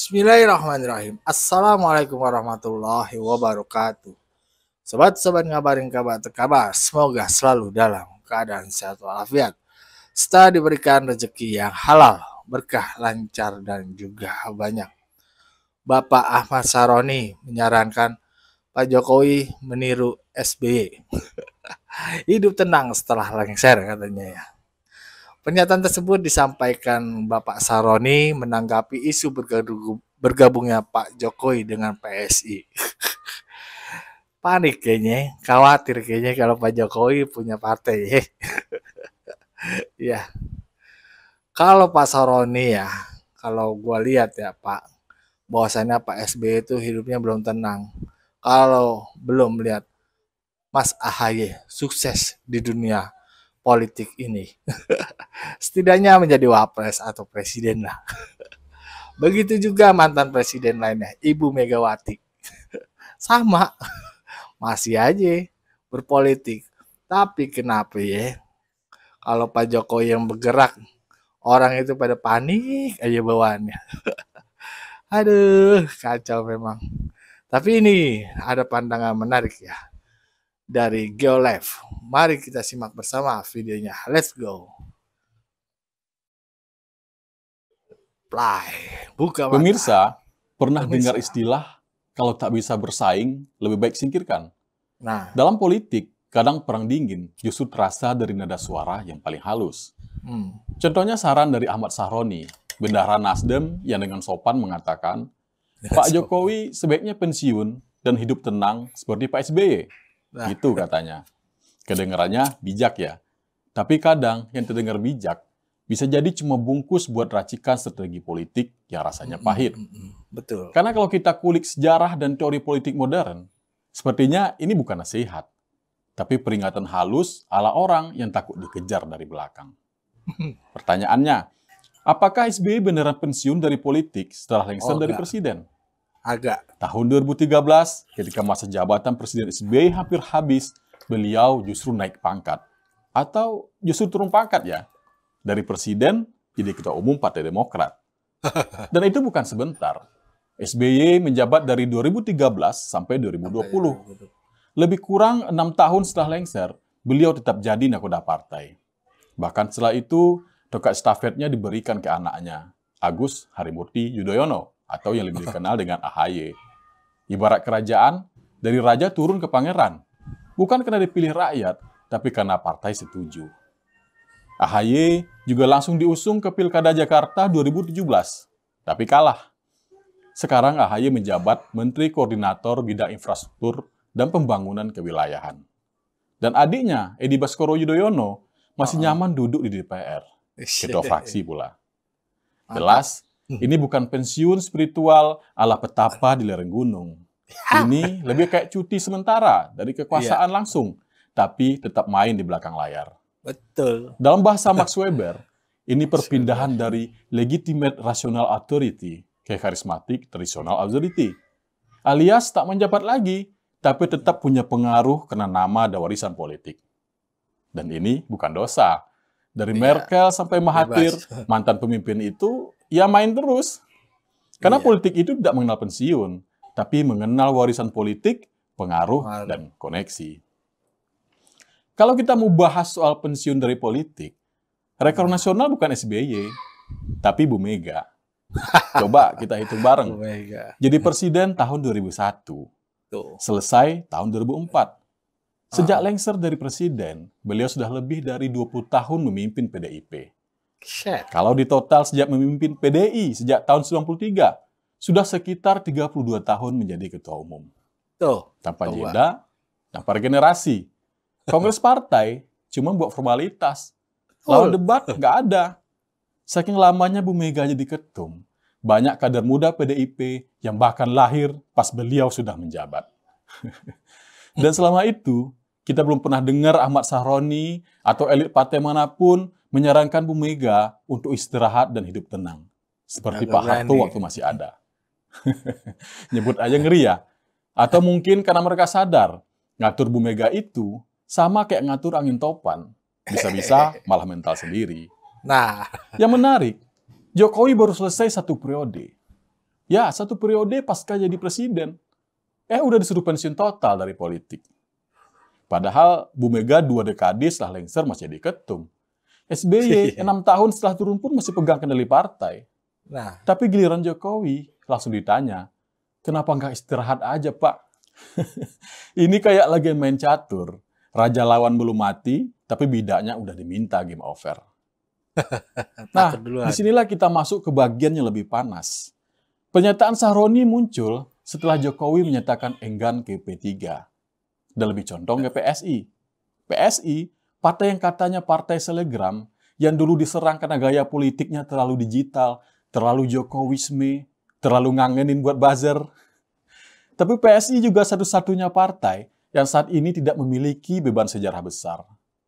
Bismillahirrahmanirrahim. Assalamualaikum warahmatullahi wabarakatuh. Sobat-sobat ngabarin kabar terkabar, semoga selalu dalam keadaan sehat walafiat, serta diberikan rezeki yang halal, berkah, lancar, dan juga banyak. Bapak Ahmad Saroni menyarankan Pak Jokowi meniru SBY. Hidup tenang setelah lengser katanya ya. Pernyataan tersebut disampaikan Bapak Saroni menanggapi isu bergabungnya Pak Jokowi dengan PSI. Panik kayaknya, khawatir kayaknya kalau Pak Jokowi punya partai. Ya, kalau Pak Saroni ya, kalau gua lihat ya Pak, bahwasannya Pak SBY itu hidupnya belum tenang. Kalau belum lihat Mas AHY sukses di dunia politik ini, setidaknya menjadi wapres atau presiden lah. Begitu juga mantan presiden lainnya, Ibu Megawati. Sama, masih aja berpolitik. Tapi kenapa ya, kalau Pak Jokowi yang bergerak, orang itu pada panik aja bawaannya. Aduh, kacau memang. Tapi ini ada pandangan menarik ya dari GeoLive. Mari kita simak bersama videonya. Let's go. Play. Buka mata. Pemirsa, pernah dengar istilah kalau tak bisa bersaing, lebih baik singkirkan? Nah, Dalam politik, kadang perang dingin justru terasa dari nada suara yang paling halus. Contohnya saran dari Ahmad Saroni, bendahara Nasdem yang dengan sopan mengatakan, Pak Jokowi sebaiknya pensiun dan hidup tenang seperti Pak SBY. Nah. Gitu katanya. Kedengarannya bijak ya. Tapi kadang yang terdengar bijak bisa jadi cuma bungkus buat racikan strategi politik yang rasanya pahit. betul. Karena kalau kita kulik sejarah dan teori politik modern, sepertinya ini bukan nasihat, tapi peringatan halus ala orang yang takut dikejar dari belakang. Pertanyaannya, apakah SBY beneran pensiun dari politik setelah lengser dari presiden? Agak. Tahun 2013, ketika masa jabatan Presiden SBY hampir habis, beliau justru naik pangkat. Atau justru turun pangkat ya. Dari presiden jadi ketua umum Partai Demokrat. Dan itu bukan sebentar. SBY menjabat dari 2013 sampai 2020. Lebih kurang 6 tahun setelah lengser, beliau tetap jadi nakoda partai. Bahkan setelah itu, tongkat stafetnya diberikan ke anaknya, Agus Harimurti Yudhoyono, atau yang lebih dikenal dengan AHY. Ibarat kerajaan, dari raja turun ke pangeran. Bukan karena dipilih rakyat, tapi karena partai setuju. AHY juga langsung diusung ke Pilkada Jakarta 2017, tapi kalah. Sekarang AHY menjabat Menteri Koordinator Bidang Infrastruktur dan Pembangunan Kewilayahan. Dan adiknya, Edi Baskoro Yudhoyono, masih nyaman duduk di DPR, ketua fraksi pula. Jelas, ini bukan pensiun spiritual ala petapa di lereng gunung. Ini lebih kayak cuti sementara dari kekuasaan langsung, tapi tetap main di belakang layar. Betul. Dalam bahasa Max Weber, ini perpindahan dari legitimate rational authority ke charismatic traditional authority. Alias tak menjabat lagi, tapi tetap punya pengaruh karena nama dan warisan politik. Dan ini bukan dosa. Dari Merkel sampai Mahathir, mantan pemimpin itu, ya main terus. Karena politik itu tidak mengenal pensiun, tapi mengenal warisan politik, pengaruh, dan koneksi. Kalau kita mau bahas soal pensiun dari politik, rekor nasional bukan SBY, tapi Bu Mega. Coba kita hitung bareng. Jadi presiden tahun 2001, selesai tahun 2004. Sejak lengser dari presiden, beliau sudah lebih dari 20 tahun memimpin PDIP. Kalau di total sejak memimpin PDI sejak tahun 93, sudah sekitar 32 tahun menjadi ketua umum. Tanpa jeda, tanpa regenerasi. Kongres partai cuma buat formalitas. Lawan debat nggak ada. Saking lamanya Bu Mega jadi ketum, banyak kader muda PDIP yang bahkan lahir pas beliau sudah menjabat. Dan selama itu, kita belum pernah dengar Ahmad Saroni atau elit partai manapun menyarankan Bu Mega untuk istirahat dan hidup tenang. Seperti Pak Harto waktu masih ada. Nyebut aja ngeri ya. Atau mungkin karena mereka sadar, ngatur Bu Mega itu sama kayak ngatur angin topan. Bisa-bisa malah mental sendiri. Nah, yang menarik, Jokowi baru selesai 1 periode. Ya, 1 periode pasca jadi presiden. Udah disuruh pensiun total dari politik. Padahal Bu Mega 2 dekade setelah lengser masih jadi ketum. SBY 6 tahun setelah turun pun masih pegang kendali partai. Nah, Tapi giliran Jokowi langsung ditanya, kenapa nggak istirahat aja, Pak? Ini kayak lagi main catur. Raja lawan belum mati, tapi bidaknya udah diminta game over. Nah, takut duluan. disinilah kita masuk ke bagian yang lebih panas. Pernyataan Sahroni muncul setelah Jokowi menyatakan enggan ke P3 dan lebih condong ke PSI. PSI, partai yang katanya partai selegram, yang dulu diserang karena gaya politiknya terlalu digital, terlalu Jokowisme, terlalu ngangenin buat buzzer. Tapi PSI juga satu-satunya partai yang saat ini tidak memiliki beban sejarah besar.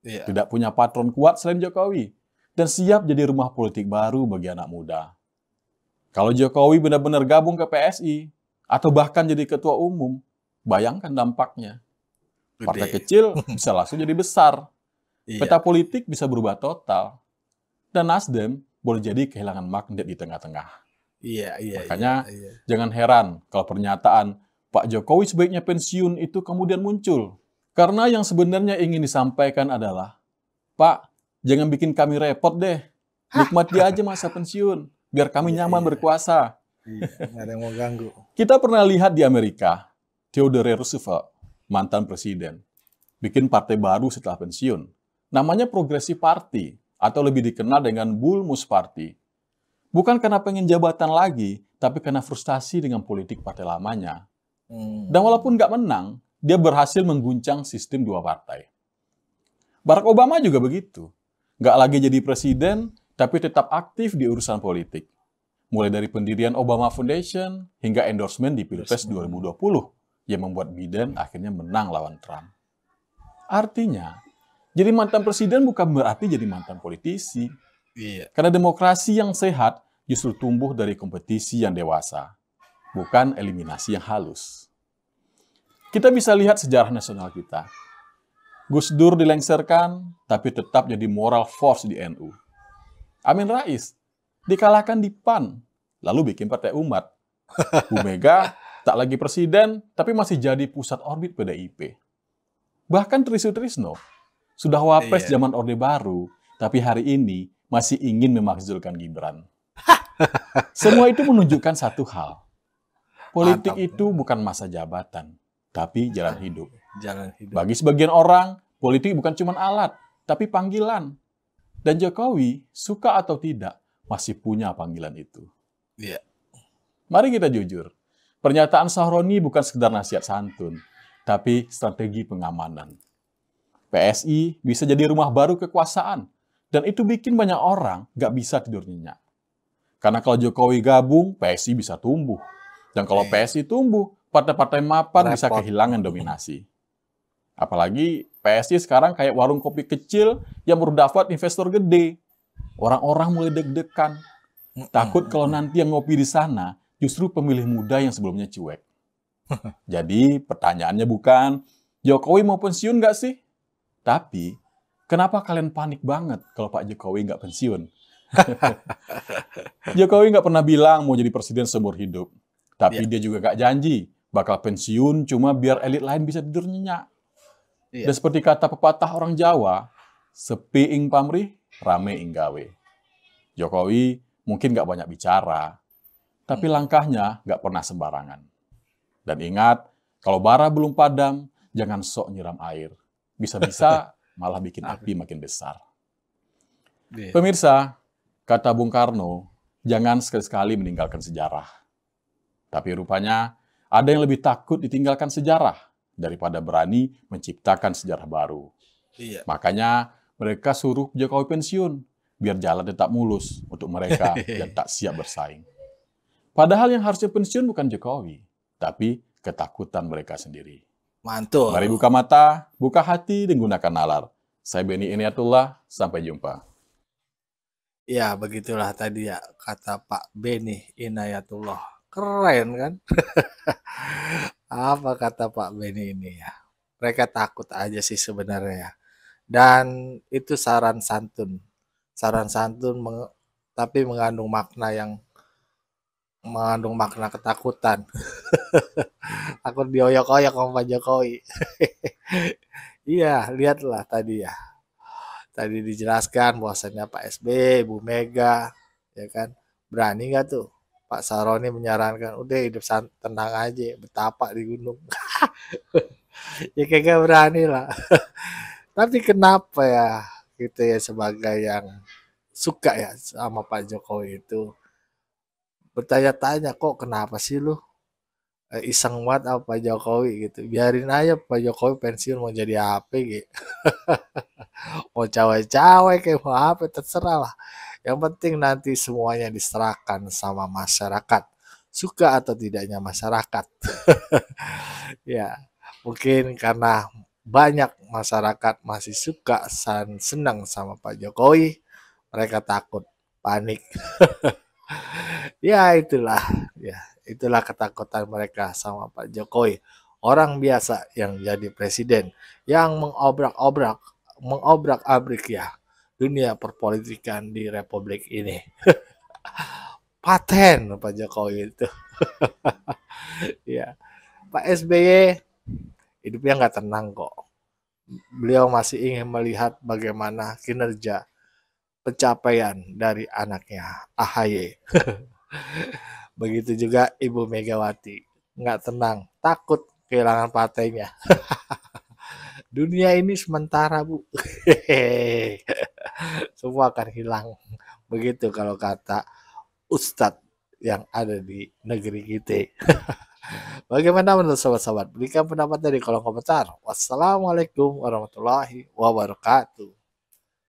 Iya. Tidak punya patron kuat selain Jokowi, dan siap jadi rumah politik baru bagi anak muda. Kalau Jokowi benar-benar gabung ke PSI, atau bahkan jadi ketua umum, bayangkan dampaknya. Partai Gede. kecil bisa langsung jadi besar. Iya. Peta politik bisa berubah total. Dan Nasdem boleh jadi kehilangan magnet di tengah-tengah. Iya. Makanya iya. jangan heran kalau pernyataan Pak Jokowi sebaiknya pensiun itu kemudian muncul. Karena yang sebenarnya ingin disampaikan adalah, Pak, jangan bikin kami repot deh. Nikmati aja masa pensiun, biar kami nyaman berkuasa. Iya, nggak ada yang mau ganggu. Kita pernah lihat di Amerika, Theodore Roosevelt, mantan presiden, bikin partai baru setelah pensiun. Namanya Progressive Party, atau lebih dikenal dengan Bull Moose Party. Bukan karena pengen jabatan lagi, tapi karena frustasi dengan politik partai lamanya. Dan walaupun nggak menang, dia berhasil mengguncang sistem 2 partai. Barack Obama juga begitu. Nggak lagi jadi presiden, tapi tetap aktif di urusan politik. Mulai dari pendirian Obama Foundation hingga endorsement di Pilpres 2020 yang membuat Biden akhirnya menang lawan Trump. Artinya, jadi mantan presiden bukan berarti jadi mantan politisi. Iya. Karena demokrasi yang sehat justru tumbuh dari kompetisi yang dewasa, bukan eliminasi yang halus. Kita bisa lihat sejarah nasional kita. Gus Dur dilengserkan, tapi tetap jadi moral force di NU. Amin Rais dikalahkan di PAN, lalu bikin Partai Umat. Bu Mega tak lagi presiden, tapi masih jadi pusat orbit PDIP. Bahkan Trisno sudah wapres zaman Orde Baru, tapi hari ini masih ingin memakzulkan Gibran. Semua itu menunjukkan satu hal. Politik itu bukan masa jabatan, tapi jalan hidup. Jalan hidup. Bagi sebagian orang, politik bukan cuma alat, tapi panggilan. Dan Jokowi, suka atau tidak, masih punya panggilan itu. Iya. Mari kita jujur. Pernyataan Sahroni bukan sekedar nasihat santun, tapi strategi pengamanan. PSI bisa jadi rumah baru kekuasaan, dan itu bikin banyak orang nggak bisa tidur nyenyak. Karena kalau Jokowi gabung, PSI bisa tumbuh. Dan kalau PSI tumbuh, partai-partai mapan bisa kehilangan dominasi. Apalagi PSI sekarang kayak warung kopi kecil yang baru dapat investor gede. Orang-orang mulai deg-degan. Takut kalau nanti yang ngopi di sana justru pemilih muda yang sebelumnya cuek. Jadi pertanyaannya bukan, Jokowi mau pensiun nggak sih? Tapi, kenapa kalian panik banget kalau Pak Jokowi nggak pensiun? Jokowi nggak pernah bilang mau jadi presiden seumur hidup. Tapi dia juga nggak janji bakal pensiun cuma biar elit lain bisa tidur nyenyak. Dan seperti kata pepatah orang Jawa, sepi ing pamrih, rame ing gawe. Jokowi mungkin nggak banyak bicara, tapi langkahnya nggak pernah sembarangan. Dan ingat, kalau bara belum padam, jangan sok nyiram air. Bisa-bisa malah bikin api makin besar. Pemirsa, kata Bung Karno, jangan sekali-sekali meninggalkan sejarah. Tapi rupanya ada yang lebih takut ditinggalkan sejarah daripada berani menciptakan sejarah baru. Makanya mereka suruh Jokowi pensiun, biar jalan tetap mulus untuk mereka yang tak siap bersaing. Padahal yang harusnya pensiun bukan Jokowi, tapi ketakutan mereka sendiri. Mantul. Mari buka mata, buka hati, dan gunakan nalar. Saya Benny Iniatullah, sampai jumpa. Ya, begitulah tadi ya kata Pak Benny Inayatullah. Keren kan? Apa kata Pak Benny ini ya? Mereka takut aja sih sebenarnya ya. Dan itu saran santun. Saran santun tapi mengandung makna yang mengandung makna ketakutan. Takut dioyok-oyok sama Pak Jokowi. Iya, lihatlah tadi ya. Tadi dijelaskan bahwasannya Pak SBY, Ibu Mega, ya kan, berani nggak tuh Pak Saroni menyarankan udah hidup tenang aja, betapa di gunung. Ya kagak berani lah. Tapi kenapa ya gitu ya sebagai yang suka ya sama Pak Jokowi itu bertanya-tanya kok kenapa sih lu iseng banget sama Pak Jokowi gitu. Biarin aja Pak Jokowi pensiun mau jadi apa gitu. Mau cawe-cawe kayak mau apa terserah lah. Yang penting nanti semuanya diserahkan sama masyarakat. Suka atau tidaknya masyarakat. Ya, mungkin karena banyak masyarakat masih suka dan senang sama Pak Jokowi, mereka takut, panik. Ya itulah, ya itulah ketakutan mereka sama Pak Jokowi. Orang biasa yang jadi presiden, yang mengobrak-abrik ya dunia perpolitikan di Republik ini. Paten Pak Jokowi itu. Ya, Pak SBY hidupnya nggak tenang kok. Beliau masih ingin melihat bagaimana kinerja pencapaian dari anaknya AHY. Begitu juga Ibu Megawati. Nggak tenang, takut kehilangan partainya. Dunia ini sementara, Bu. Semua akan hilang. Begitu kalau kata Ustadz yang ada di negeri kita. Bagaimana menurut sobat-sobat? Berikan pendapatnya di kolom komentar. Wassalamualaikum warahmatullahi wabarakatuh.